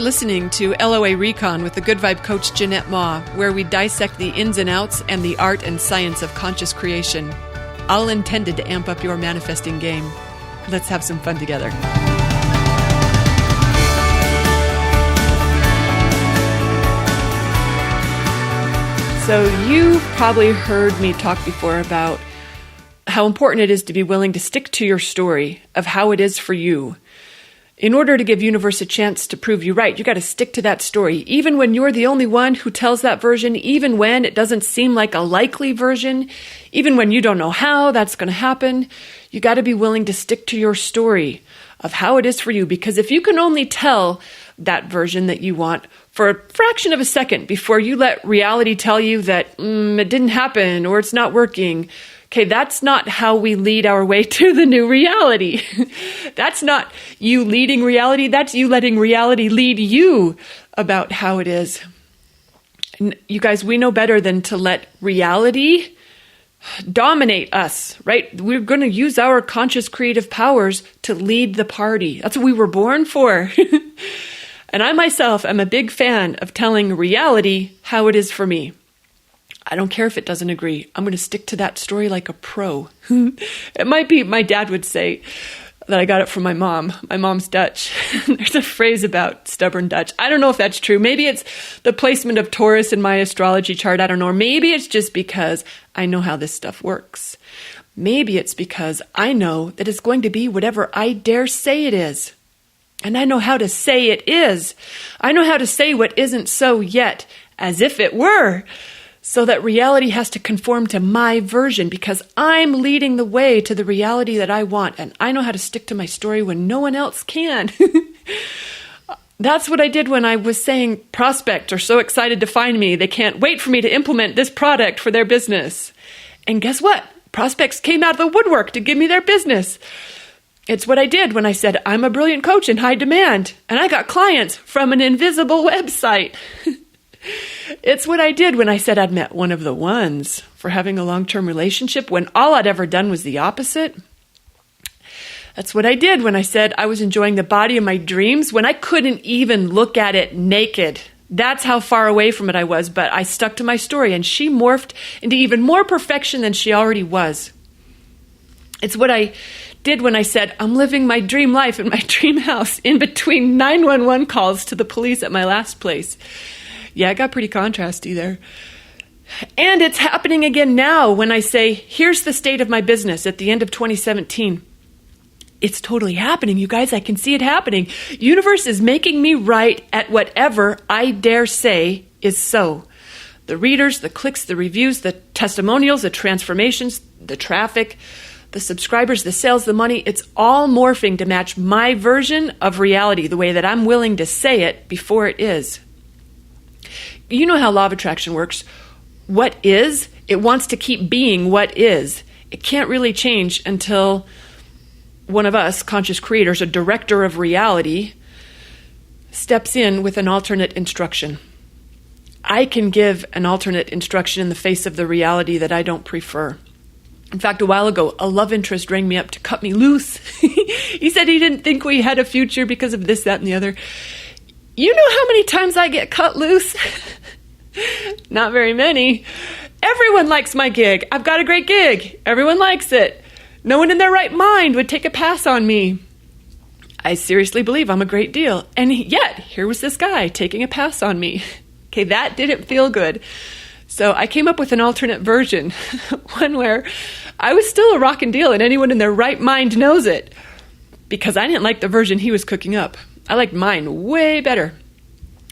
listening to LOA Recon with the Good Vibe coach Jeanette Ma, where we dissect the ins and outs and the art and science of conscious creation, all intended to amp up your manifesting game. Let's have some fun together. So you've probably heard me talk before about how important it is to be willing to stick to your story of how it is for you. In order to give universe a chance to prove you right, you got to stick to that story, even when you're the only one who tells that version, even when it doesn't seem like a likely version, even when you don't know how that's going to happen. You got to be willing to stick to your story of how it is for you, because if you can only tell that version that you want for a fraction of a second before you let reality tell you that it didn't happen or it's not working, okay, that's not how we lead our way to the new reality. That's not you leading reality. That's you letting reality lead you about how it is. And you guys, we know better than to let reality dominate us, right? We're going to use our conscious creative powers to lead the party. That's what we were born for. And I myself am a big fan of telling reality how it is for me. I don't care if it doesn't agree. I'm going to stick to that story like a pro. It might be, my dad would say that I got it from my mom. My mom's Dutch. There's a phrase about stubborn Dutch. I don't know if that's true. Maybe it's the placement of Taurus in my astrology chart. I don't know. Or maybe it's just because I know how this stuff works. Maybe it's because I know that it's going to be whatever I dare say it is. And I know how to say it is. I know how to say what isn't so yet, as if it were. So that reality has to conform to my version because I'm leading the way to the reality that I want. And I know how to stick to my story when no one else can. That's what I did when I was saying prospects are so excited to find me. They can't wait for me to implement this product for their business. And guess what? Prospects came out of the woodwork to give me their business. It's what I did when I said I'm a brilliant coach in high demand. And I got clients from an invisible website. It's what I did when I said I'd met one of the ones for having a long-term relationship when all I'd ever done was the opposite. That's what I did when I said I was enjoying the body of my dreams when I couldn't even look at it naked. That's how far away from it I was, but I stuck to my story and she morphed into even more perfection than she already was. It's what I did when I said I'm living my dream life in my dream house in between 911 calls to the police at my last place. Yeah, it got pretty contrasty there. And it's happening again now when I say, here's the state of my business at the end of 2017. It's totally happening, you guys. I can see it happening. Universe is making me right at whatever I dare say is so. The readers, the clicks, the reviews, the testimonials, the transformations, the traffic, the subscribers, the sales, the money, it's all morphing to match my version of reality, the way that I'm willing to say it before it is. You know how law of attraction works. What is, it wants to keep being what is. It can't really change until one of us, conscious creators, a director of reality, steps in with an alternate instruction. I can give an alternate instruction in the face of the reality that I don't prefer. In fact, a while ago, a love interest rang me up to cut me loose. He said he didn't think we had a future because of this, that, and the other. You know how many times I get cut loose? Not very many. Everyone likes my gig. I've got a great gig. Everyone likes it. No one in their right mind would take a pass on me. I seriously believe I'm a great deal. And yet, here was this guy taking a pass on me. Okay, that didn't feel good. So I came up with an alternate version, one where I was still a rockin' deal and anyone in their right mind knows it. Because I didn't like the version he was cooking up. I liked mine way better.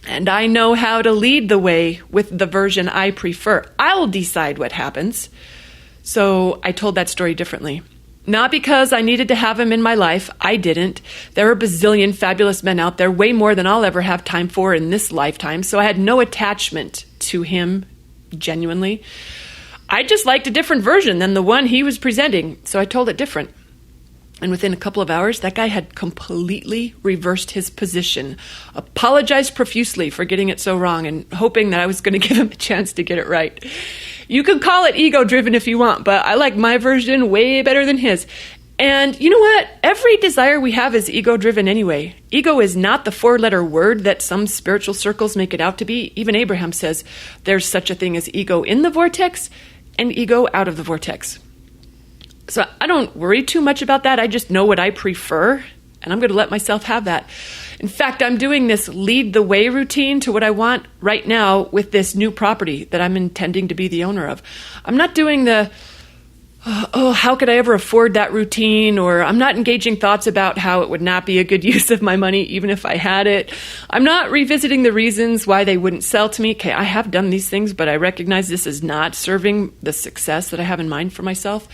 And I know how to lead the way with the version I prefer. I'll decide what happens. So I told that story differently. Not because I needed to have him in my life. I didn't. There are a bazillion fabulous men out there, way more than I'll ever have time for in this lifetime. So I had no attachment to him, genuinely. I just liked a different version than the one he was presenting. So I told it different. And within a couple of hours, that guy had completely reversed his position, apologized profusely for getting it so wrong and hoping that I was going to give him a chance to get it right. You can call it ego-driven if you want, but I like my version way better than his. And you know what? Every desire we have is ego-driven anyway. Ego is not the 4-letter word that some spiritual circles make it out to be. Even Abraham says there's such a thing as ego in the vortex and ego out of the vortex. So I don't worry too much about that. I just know what I prefer, and I'm going to let myself have that. In fact, I'm doing this lead the way routine to what I want right now with this new property that I'm intending to be the owner of. I'm not doing the how could I ever afford that routine? Or I'm not engaging thoughts about how it would not be a good use of my money, even if I had it. I'm not revisiting the reasons why they wouldn't sell to me. Okay, I have done these things, but I recognize this is not serving the success that I have in mind for myself.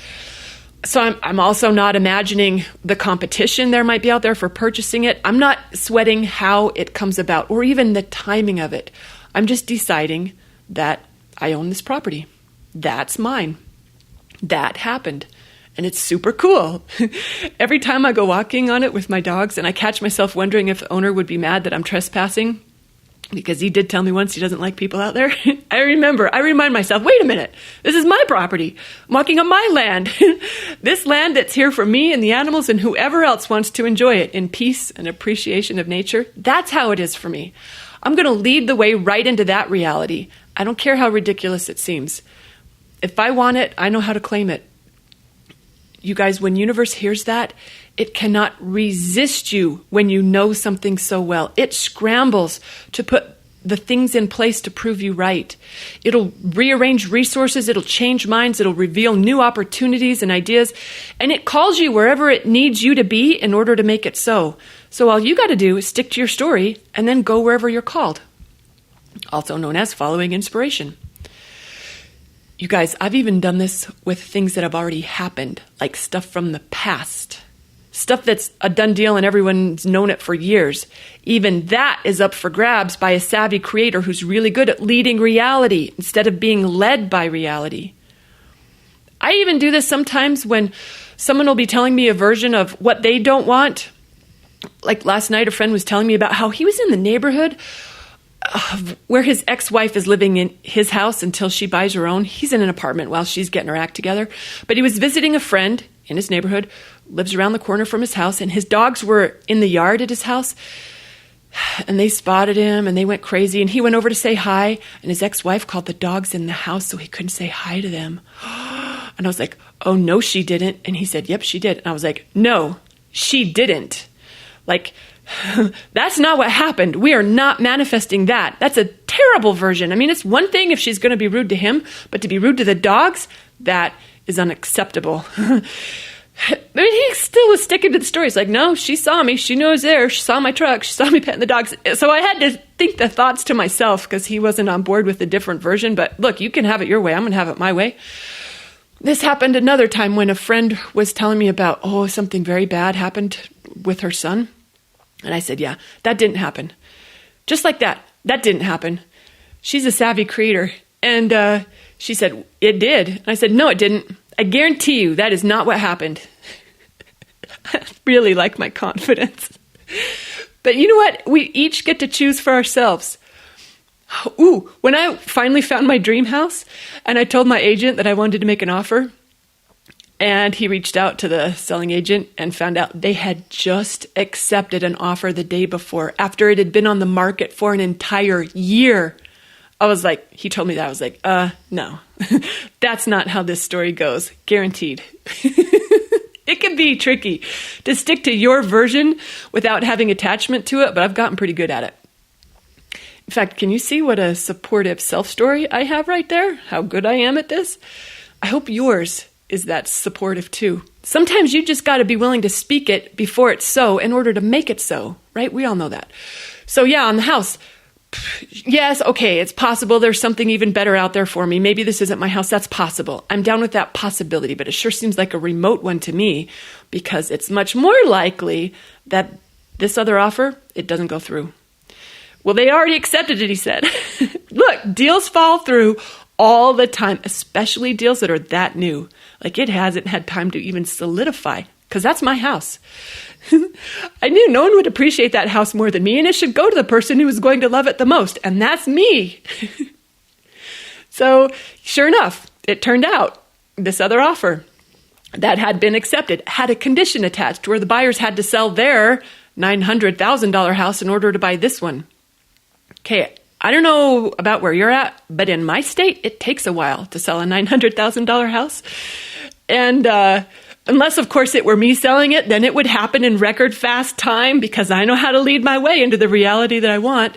So I'm also not imagining the competition there might be out there for purchasing it. I'm not sweating how it comes about or even the timing of it. I'm just deciding that I own this property. That's mine. That happened. And it's super cool. Every time I go walking on it with my dogs and I catch myself wondering if the owner would be mad that I'm trespassing, because he did tell me once he doesn't like people out there. I remind myself, wait a minute, this is my property. I'm walking on my land. This land that's here for me and the animals and whoever else wants to enjoy it in peace and appreciation of nature. That's how it is for me. I'm going to lead the way right into that reality. I don't care how ridiculous it seems. If I want it, I know how to claim it. You guys, when universe hears that, it cannot resist you when you know something so well. It scrambles to put the things in place to prove you right. It'll rearrange resources. It'll change minds. It'll reveal new opportunities and ideas. And it calls you wherever it needs you to be in order to make it so. So all you got to do is stick to your story and then go wherever you're called. Also known as following inspiration. You guys, I've even done this with things that have already happened, like stuff from the past. Stuff that's a done deal and everyone's known it for years. Even that is up for grabs by a savvy creator who's really good at leading reality instead of being led by reality. I even do this sometimes when someone will be telling me a version of what they don't want. Like last night, a friend was telling me about how he was in the neighborhood where his ex-wife is living in his house until she buys her own. He's in an apartment while she's getting her act together. But he was visiting a friend in his neighborhood, lives around the corner from his house, and his dogs were in the yard at his house. And they spotted him, and they went crazy. And he went over to say hi, and his ex-wife called the dogs in the house so he couldn't say hi to them. And I was like, oh, no, she didn't. And he said, yep, she did. And I was like, no, she didn't. Like, that's not what happened. We are not manifesting that. That's a terrible version. I mean, it's one thing if she's going to be rude to him, but to be rude to the dogs, that is unacceptable. I mean, he still was sticking to the story. He's like, no, she saw me. She knew I was there. She saw my truck. She saw me petting the dogs. So I had to think the thoughts to myself because he wasn't on board with the different version. But look, you can have it your way. I'm going to have it my way. This happened another time when a friend was telling me about, something very bad happened with her son. And I said, yeah, that didn't happen. Just like that. That didn't happen. She's a savvy creator. And she said, it did. And I said, no, it didn't. I guarantee you that is not what happened. I really like my confidence. But you know what? We each get to choose for ourselves. Ooh, when I finally found my dream house and I told my agent that I wanted to make an offer, and he reached out to the selling agent and found out they had just accepted an offer the day before after it had been on the market for an entire year. I was like, he told me that. I was like, no, that's not how this story goes. Guaranteed. It can be tricky to stick to your version without having attachment to it, but I've gotten pretty good at it. In fact, can you see what a supportive self-story I have right there? How good I am at this? I hope yours is that supportive too. Sometimes you just got to be willing to speak it before it's so in order to make it so, right? We all know that. So yeah, on the house, yes, okay, it's possible there's something even better out there for me. Maybe this isn't my house. That's possible. I'm down with that possibility, but it sure seems like a remote one to me because it's much more likely that this other offer, it doesn't go through. Well, they already accepted it, he said. Look, deals fall through all the time, especially deals that are that new. Like it hasn't had time to even solidify, because that's my house. I knew no one would appreciate that house more than me, and it should go to the person who is going to love it the most, and that's me. So, sure enough, it turned out, this other offer. that had been accepted had a condition attached where the buyers had to sell their $900,000 house in order to buy this one. Okay, I don't know about where you're at, but in my state, it takes a while to sell a $900,000 house. And unless, of course, it were me selling it, then it would happen in record fast time because I know how to lead my way into the reality that I want.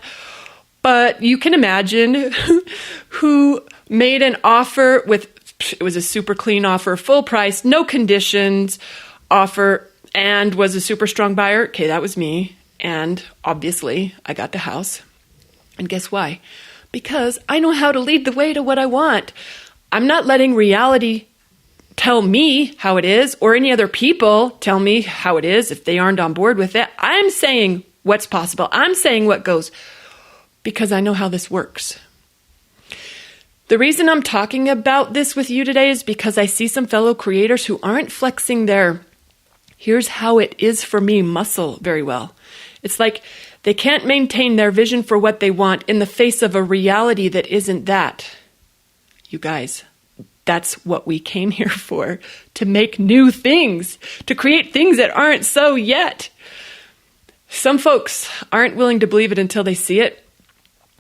But you can imagine who made an offer it was a super clean offer, full price, no conditions offer, and was a super strong buyer. Okay, that was me. And obviously, I got the house. And guess why? Because I know how to lead the way to what I want. I'm not letting reality tell me how it is or any other people tell me how it is if they aren't on board with it. I'm saying what's possible. I'm saying what goes because I know how this works. The reason I'm talking about this with you today is because I see some fellow creators who aren't flexing their here's how it is for me muscle very well. It's like they can't maintain their vision for what they want in the face of a reality that isn't that. You guys, that's what we came here for, to make new things, to create things that aren't so yet. Some folks aren't willing to believe it until they see it.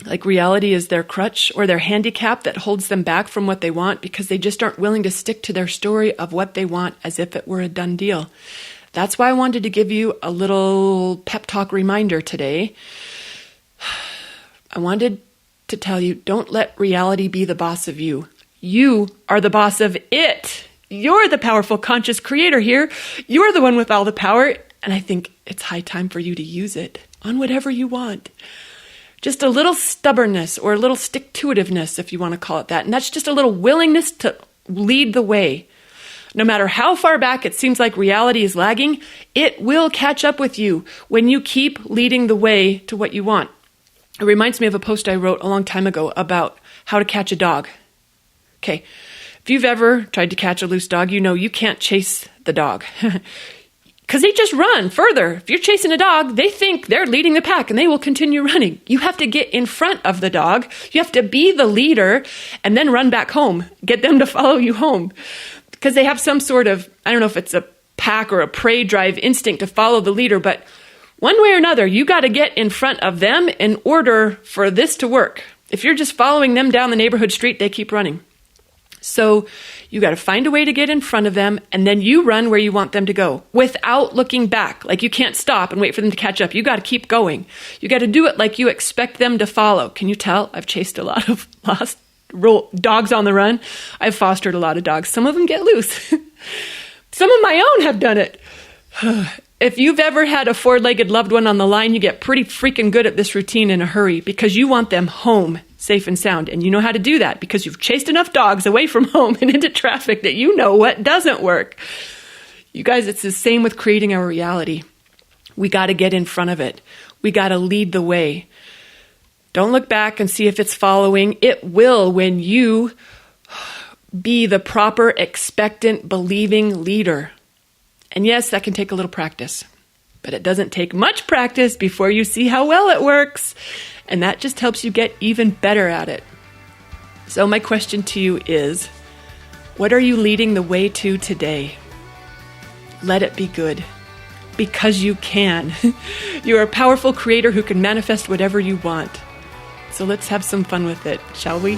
Like reality is their crutch or their handicap that holds them back from what they want because they just aren't willing to stick to their story of what they want as if it were a done deal. That's why I wanted to give you a little pep talk reminder today. I wanted to tell you, don't let reality be the boss of you. You are the boss of it. You're the powerful conscious creator here. You're the one with all the power. And I think it's high time for you to use it on whatever you want. Just a little stubbornness or a little stick-to-itiveness, if you want to call it that. And that's just a little willingness to lead the way. No matter how far back it seems like reality is lagging, it will catch up with you when you keep leading the way to what you want. It reminds me of a post I wrote a long time ago about how to catch a dog. Okay, if you've ever tried to catch a loose dog, you know you can't chase the dog. Because they just run further. If you're chasing a dog, they think they're leading the pack and they will continue running. You have to get in front of the dog. You have to be the leader and then run back home. Get them to follow you home. Because they have some sort of, I don't know if it's a pack or a prey drive instinct to follow the leader, but one way or another, you got to get in front of them in order for this to work. If you're just following them down the neighborhood street, they keep running. So you got to find a way to get in front of them, and then you run where you want them to go without looking back. Like you can't stop and wait for them to catch up. You got to keep going. You got to do it like you expect them to follow. Can you tell? I've chased a lot of lost dogs on the run. I've fostered a lot of dogs. Some of them get loose. Some of my own have done it. If you've ever had a four-legged loved one on the line, you get pretty freaking good at this routine in a hurry because you want them home safe and sound. And you know how to do that because you've chased enough dogs away from home and into traffic that you know what doesn't work. You guys, it's the same with creating our reality. We got to get in front of it. We got to lead the way. Don't look back and see if it's following. It will when you be the proper, expectant, believing leader. And yes, that can take a little practice, but it doesn't take much practice before you see how well it works. And that just helps you get even better at it. So my question to you is, what are you leading the way to today? Let it be good, because you can. You're a powerful creator who can manifest whatever you want. So let's have some fun with it, shall we?